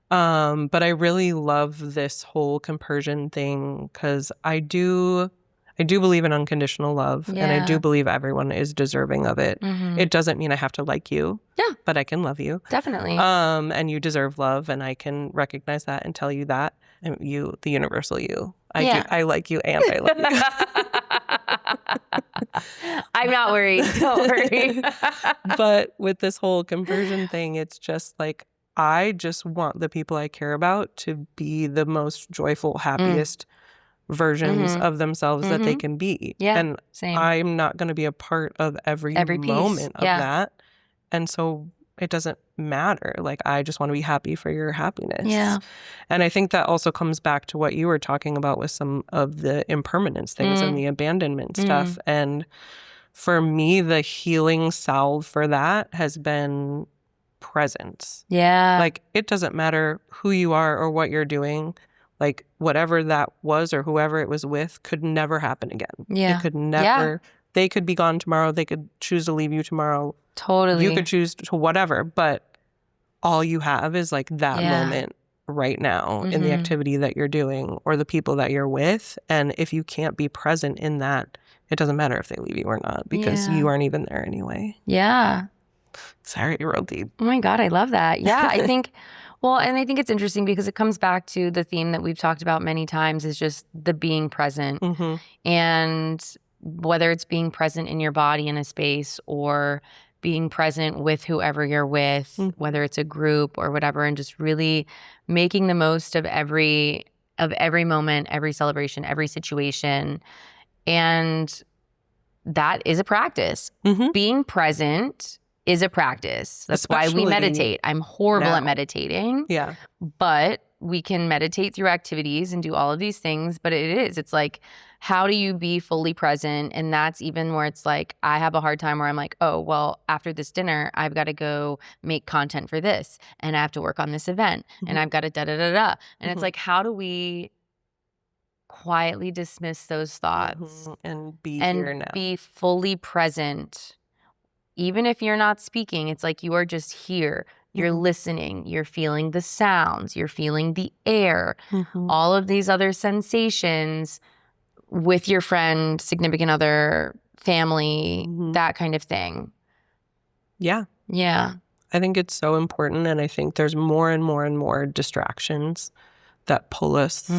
But I really love this whole compersion thing because I do believe in unconditional love and I do believe everyone is deserving of it. It doesn't mean I have to like you, but I can love you. Definitely. And you deserve love and I can recognize that and tell you that. And you, the universal you. I like you and I love you. I'm not worried. Don't worry. But with this whole compersion thing, it's just like, I just want the people I care about to be the most joyful, happiest versions of themselves that they can be. Yeah, and same. I'm not going to be a part of every moment of that. And so it doesn't matter. Like, I just want to be happy for your happiness. Yeah. And I think that also comes back to what you were talking about with some of the impermanence things and the abandonment stuff. And for me, the healing salve for that has been presence. Yeah. Like, it doesn't matter who you are or what you're doing. Like, whatever that was or whoever it was with could never happen again. Yeah. It could never they could be gone tomorrow. They could choose to leave you tomorrow. Totally. You could choose to whatever, but all you have is like that moment right now in the activity that you're doing or the people that you're with. And if you can't be present in that, it doesn't matter if they leave you or not because you aren't even there anyway. Yeah. Sorry, real deep. Oh my God, I love that. Yeah, I think, well, and I think it's interesting because it comes back to the theme that we've talked about many times is just the being present. And whether it's being present in your body in a space or being present with whoever you're with, whether it's a group or whatever, and just really making the most of every moment, every celebration, every situation. And that is a practice. Being present is a practice. That's why we meditate. I'm horrible at meditating. Yeah. But we can meditate through activities and do all of these things. But it's like, how do you be fully present? And that's even where it's like, I have a hard time where I'm like, oh, well, after this dinner, I've got to go make content for this. And I have to work on this event. And I've got to da-da-da-da. And it's like, how do we quietly dismiss those thoughts and be here now? Be fully present. Even if you're not speaking, it's like you are just here. You're listening. You're feeling the sounds. You're feeling the air. All of these other sensations with your friend, significant other, family, that kind of thing. Yeah. Yeah. I think it's so important. And I think there's more and more and more distractions that pull us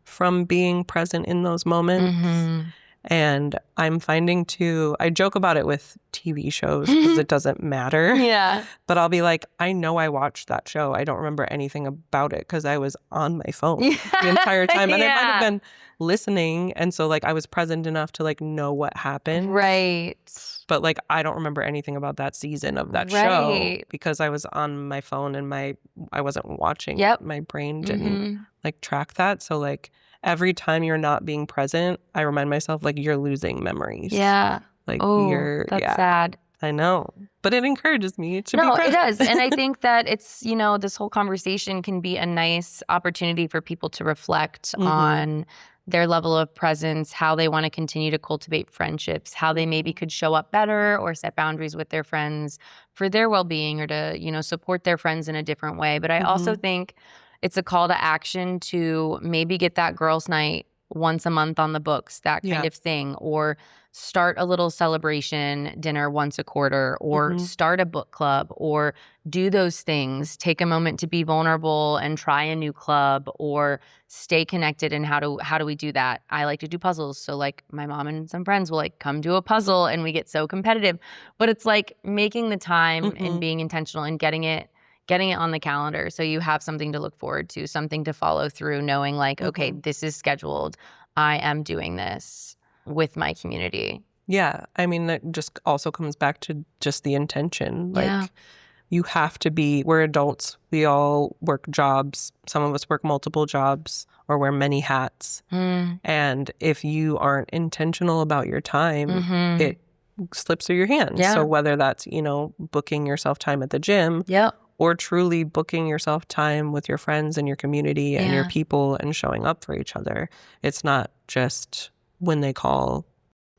from being present in those moments. And I'm finding I joke about it with TV shows because it doesn't matter. Yeah. But I'll be like, I know I watched that show. I don't remember anything about it because I was on my phone the entire time. And I might have been listening. And so like I was present enough to like know what happened. Right. But like I don't remember anything about that season of that show because I was on my phone and I wasn't watching. My brain didn't like track that. So like every time you're not being present, I remind myself like you're losing memories. Yeah. Like that's sad. I know. But it encourages me to be present. present. It does. And I think that it's, this whole conversation can be a nice opportunity for people to reflect on their level of presence, how they want to continue to cultivate friendships, how they maybe could show up better or set boundaries with their friends for their well-being or to, support their friends in a different way. But I also think it's a call to action to maybe get that girls' night once a month on the books, that kind of thing, or start a little celebration dinner once a quarter, or start a book club, or do those things. Take a moment to be vulnerable and try a new club, or stay connected. And how do we do that? I like to do puzzles. So like my mom and some friends will like come do a puzzle and we get so competitive. But it's like making the time and being intentional and getting it on the calendar so you have something to look forward to, something to follow through, knowing like, okay, this is scheduled. I am doing this with my community. Yeah. I mean, that just also comes back to just the intention. Like you have to we're adults. We all work jobs. Some of us work multiple jobs or wear many hats. And if you aren't intentional about your time, it slips through your hands. Yeah. So whether that's, booking yourself time at the gym. Or truly booking yourself time with your friends and your community and your people and showing up for each other. It's not just when they call,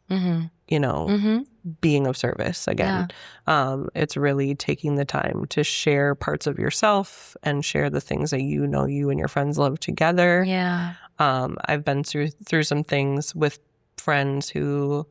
being of service again. It's really taking the time to share parts of yourself and share the things that you and your friends love together. Yeah. I've been through some things with friends who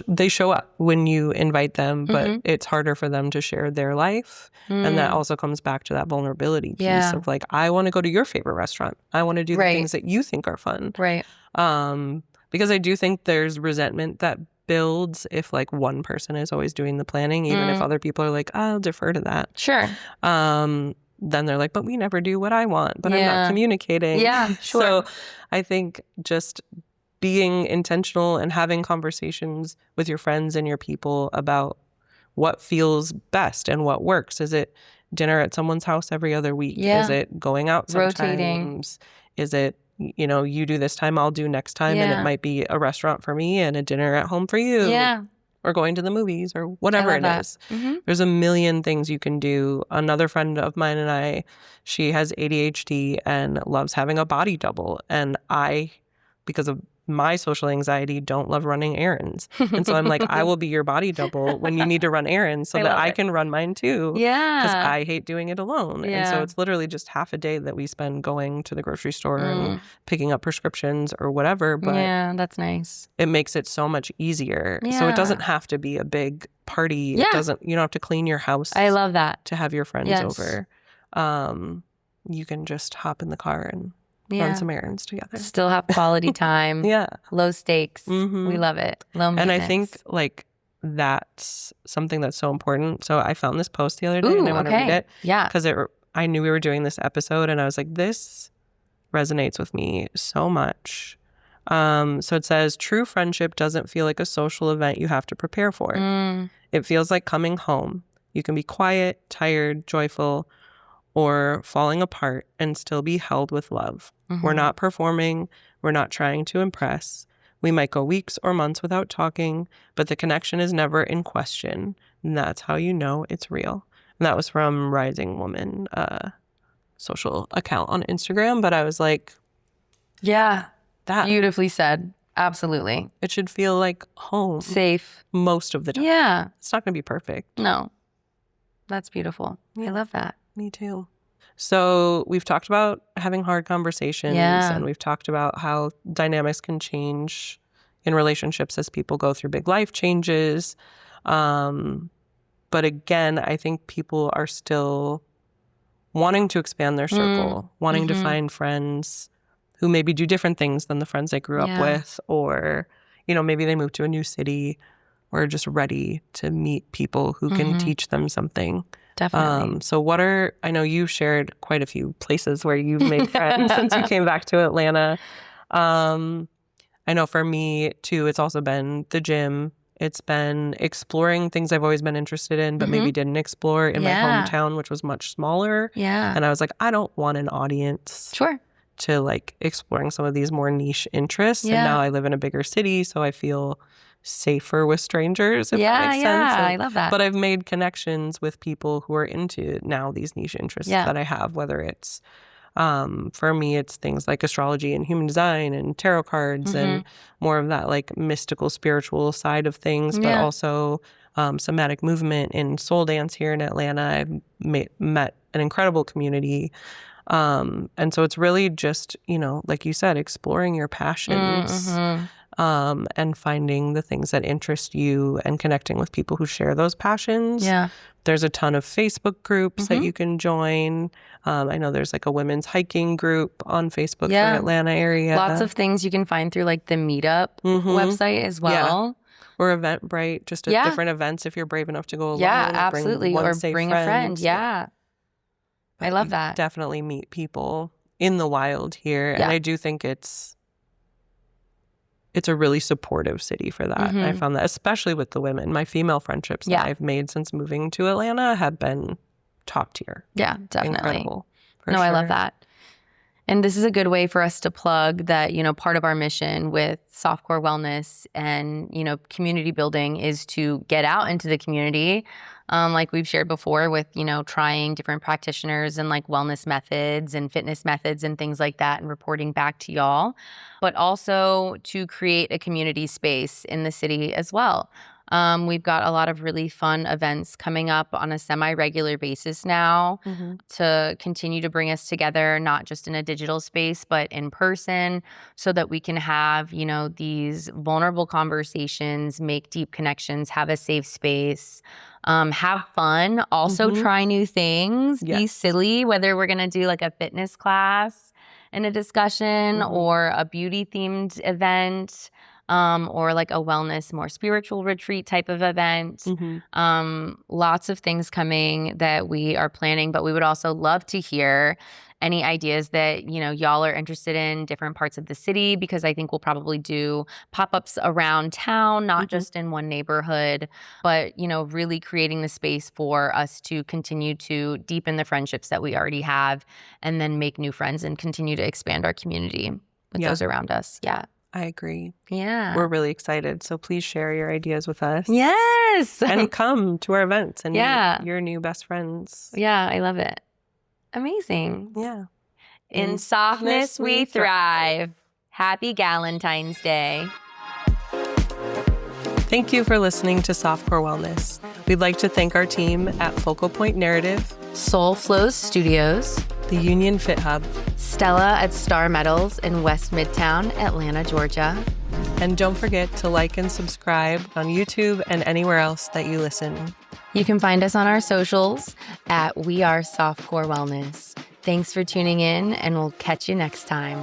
they show up when you invite them, but it's harder for them to share their life. And that also comes back to that vulnerability piece of like, I want to go to your favorite restaurant. I want to do the things that you think are fun. Right. Because I do think there's resentment that builds if like one person is always doing the planning, even if other people are like, I'll defer to that. Sure. Then they're like, but we never do what I want, but I'm not communicating. Yeah, sure. So I think just being intentional and having conversations with your friends and your people about what feels best and what works. Is it dinner at someone's house every other week? Is it going out sometimes? Rotating. Is it, you do this time, I'll do next time. And it might be a restaurant for me and a dinner at home for you. Yeah. Or going to the movies or whatever it is. There's a million things you can do. Another friend of mine and she has ADHD and loves having a body double. And because of my social anxiety don't love running errands. And so I'm like, I will be your body double when you need to run errands so that I can run mine too. Yeah. Because I hate doing it alone. Yeah. And so it's literally just half a day that we spend going to the grocery store and picking up prescriptions or whatever. But yeah, that's nice. It makes it so much easier. Yeah. So it doesn't have to be a big party. Yeah. You don't have to clean your house. I love that. To have your friends over. You can just hop in the car and run some errands together. Still have quality time. Yeah. Low stakes. We love it. Low maintenance. And I think like that's something that's so important. So I found this post the other day and I want to read it. Yeah. Because I knew we were doing this episode and I was like, this resonates with me so much. So it says, true friendship doesn't feel like a social event you have to prepare for. It feels like coming home. You can be quiet, tired, joyful, or falling apart and still be held with love. We're not performing. We're not trying to impress. We might go weeks or months without talking, but the connection is never in question. And that's how you know it's real. And that was from Rising Woman social account on Instagram. But I was like, yeah, that beautifully said. Absolutely. It should feel like home. Safe. Most of the time. Yeah. It's not going to be perfect. No. That's beautiful. Yeah. I love that. Me too. So we've talked about having hard conversations and we've talked about how dynamics can change in relationships as people go through big life changes. But again, I think people are still wanting to expand their circle, wanting to find friends who maybe do different things than the friends they grew up with, or, maybe they move to a new city or are just ready to meet people who can teach them something. Definitely. So I know you've shared quite a few places where you've made friends since you came back to Atlanta. I know for me too, it's also been the gym. It's been exploring things I've always been interested in, but maybe didn't explore in my hometown, which was much smaller. Yeah. And I was like, I don't want an audience. Sure. To like exploring some of these more niche interests. Yeah. And now I live in a bigger city, so I feel safer with strangers, if that makes sense. Yeah, I love that. But I've made connections with people who are into now these niche interests that I have, whether it's, for me, it's things like astrology and human design and tarot cards and more of that like mystical, spiritual side of things, but also somatic movement and soul dance here in Atlanta. I've met an incredible community. And so it's really just, like you said, exploring your passions. And finding the things that interest you and connecting with people who share those passions. Yeah. There's a ton of Facebook groups that you can join. I know there's like a women's hiking group on Facebook for the Atlanta area. Lots of things you can find through like the Meetup website as well. Yeah. Or Eventbrite, just at different events if you're brave enough to go alone. Yeah, absolutely. Bring a friend. Yeah. I love that. Definitely meet people in the wild here. And I do think it's a really supportive city for that. I found that, especially with the women. My female friendships that I've made since moving to Atlanta have been top tier. Yeah, definitely. Incredible. No, I love that. And this is a good way for us to plug that, part of our mission with Softcore Wellness and, community building is to get out into the community. Like we've shared before with, trying different practitioners and like wellness methods and fitness methods and things like that and reporting back to y'all, but also to create a community space in the city as well. We've got a lot of really fun events coming up on a semi-regular basis now to continue to bring us together, not just in a digital space, but in person, so that we can have, these vulnerable conversations, make deep connections, have a safe space, have fun, also try new things, be silly, whether we're going to do like a fitness class and a discussion or a beauty-themed event. Or like a wellness, more spiritual retreat type of event. Lots of things coming that we are planning, but we would also love to hear any ideas that, y'all are interested in different parts of the city, because I think we'll probably do pop-ups around town, not just in one neighborhood, but, really creating the space for us to continue to deepen the friendships that we already have and then make new friends and continue to expand our community with those around us. Yeah. I agree. Yeah. We're really excited. So please share your ideas with us. Yes. And come to our events and meet your new best friends. Yeah, I love it. Amazing. Yeah. In softness we thrive. Happy Galentine's Day. Thank you for listening to Softcore Wellness. We'd like to thank our team at Focal Point Narrative, Soul Flows Studios, the Union Fit Hub, Stella at Star Metals in West Midtown, Atlanta, Georgia. And don't forget to like and subscribe on YouTube and anywhere else that you listen. You can find us on our socials at We Are Softcore Wellness. Thanks for tuning in, and we'll catch you next time.